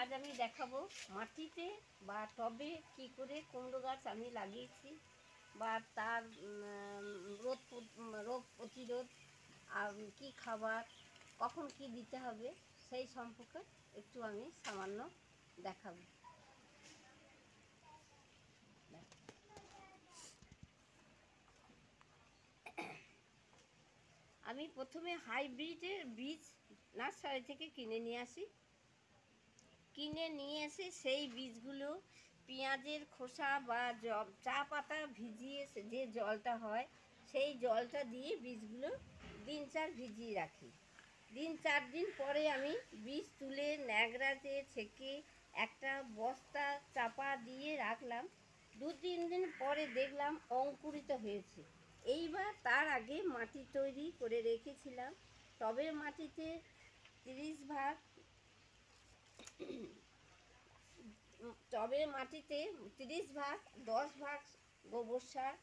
আজ আমি দেখাবো মাটিতে বা টবে কি করে কুমড়ো গাছ আমি লাগিয়েছি বা তার রোগ প্রতিরোধ কি খাবার কখন কি দিতে হবে সেই সম্পর্কে একটু আমি সামান্য দেখাবো। আমি প্রথমে হাইব্রিডের বীজ নার্সারি থেকে কিনে নিয়ে আসি। কিনে নিয়ে এসে সেই বীজগুলো পেঁয়াজের খোসা বা চা পাতা ভিজিয়ে যে জলটা হয় সেই জলটা দিয়ে বীজগুলো 3-4 ভিজিয়ে রাখি। 3-4 দিন পরে আমি বীজ তুলে ন্যাকড়াতে ছেঁকে একটা বস্তা চাপা দিয়ে রাখলাম। 2-3 দিন পরে দেখলাম অঙ্কুরিত হয়েছে। এইবার তার আগে মাটি তৈরি করে রেখেছিলাম। টবের মাটিতে 30 ভাগ টবের মাটিতে 30 ভাগ 10 ভাগ গোবর সার,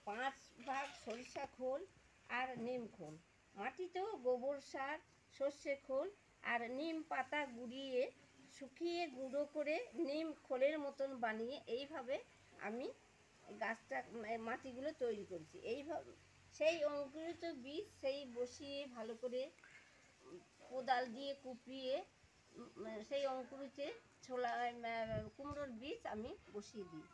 5 ভাগ সরিষা খোল আর নিম খোল। মাটিতেও গোবর সার, সর্ষে খোল আর নিম পাতা গুঁড়িয়ে শুকিয়ে গুঁড়ো করে নিম খোলের মতন বানিয়ে এইভাবে আমি গাছটা মাটিগুলো তৈরি করেছি। এইভাবে সেই অঙ্কুরিত বীজ সেই বসিয়ে ভালো করে কোদাল দিয়ে কুপিয়ে সেই অঙ্কুরিতে ছোলা কুমড়োর বীজ আমি বসিয়ে দিই।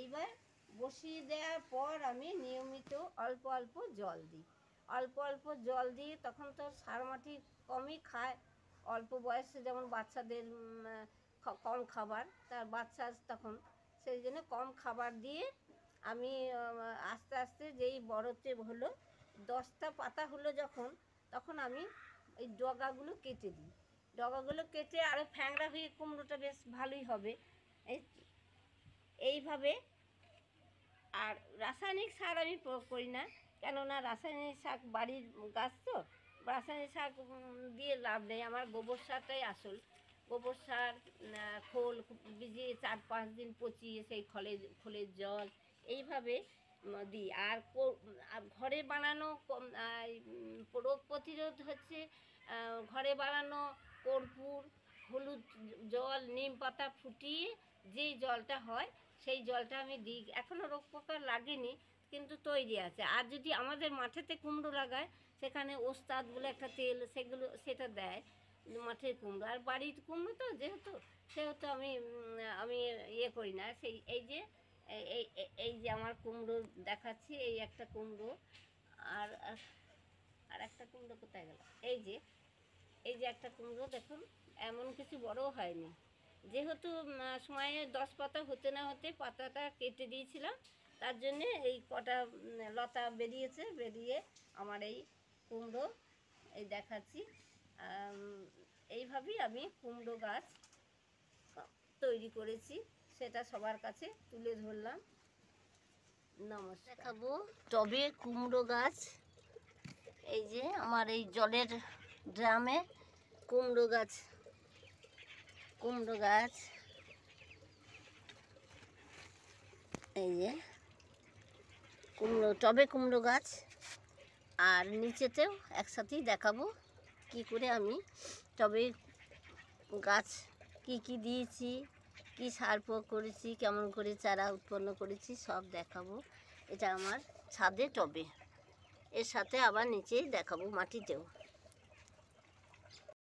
এইবার বসিয়ে দেওয়ার পর আমি নিয়মিত অল্প অল্প জল দিই। অল্প অল্প জল দিয়ে তখন তো সার মাটি কমই খায়, অল্প বয়সে যেমন বাচ্চাদের কম খাবার, তার বাচ্চা তখন সেই জন্য কম খাবার দিয়ে আমি আস্তে আস্তে যেই বড়তে হলো 10টা পাতা হলো যখন, তখন আমি এই ডগাগুলো কেটে দিই। ডগাগুলো কেটে আরও ফ্যাংরা হয়ে কুমড়োটা বেশ ভালোই হবে এইভাবে। আর রাসায়নিক সার আমি প্রয়োগ করি না, কেননা রাসায়নিক সার বাড়ির গাছ তো, রাসায়নিক সার দিয়ে লাভ নেই। আমার গোবর সারটাই আসল। গোবর সার খোল ভিজিয়ে 4-5 দিন পচিয়ে সেই খোলের জল এইভাবে দিই। আর ঘরে বানানো রোগ প্রতিরোধ হচ্ছে ঘরে বানানো কর্পূর, হলুদ জল, নিম পাতা ফুটিয়ে যেই জলটা হয় সেই জলটা আমি দিই। এখনও রোগ পোকা লাগেনি কিন্তু তৈরি আছে। আর যদি আমাদের মাঠেতে কুমড়ো লাগায় সেখানে ওস্তাদ বলে একটা তেল সেটা দেয় মাঠের কুমড়ো। আর বাড়ির কুমড়ো তো সেহেতু আমি ইয়ে করি না। এই যে আমার কুমড়ো দেখাচ্ছি, এই একটা কুমড়ো। আর আর একটা কুমড়ো কোথায় গেল? এই যে একটা কুমড়ো দেখুন, এমন কিছু বড় হয়নি। যেহেতু সময়ে 10 পাতা হতে না হতে পাতাটা কেটে দিয়েছিলাম, তার জন্যে এই কটা লতা বেরিয়ে আমার এই কুমড়ো এই দেখাচ্ছি। এইভাবেই আমি কুমড়ো গাছ তৈরি করেছি, সেটা সবার কাছে তুলে ধরলাম। নমস্কার। দেখাবো টবে কুমড়ো গাছ। এই যে আমার এই জলের ড্রামে কুমড়ো গাছ এই যে টবে কুমড়ো গাছ। আর নিচেতেও একসাথেই দেখাবো কি করে আমি টবে গাছ কি দিয়েছি, কি সার প্রয়োগ করেছি, কেমন করে চারা উৎপন্ন করেছি সব দেখাবো। এটা আমার ছাদে টবে, এর সাথে আবার নিচেই দেখাবো মাটিতেও।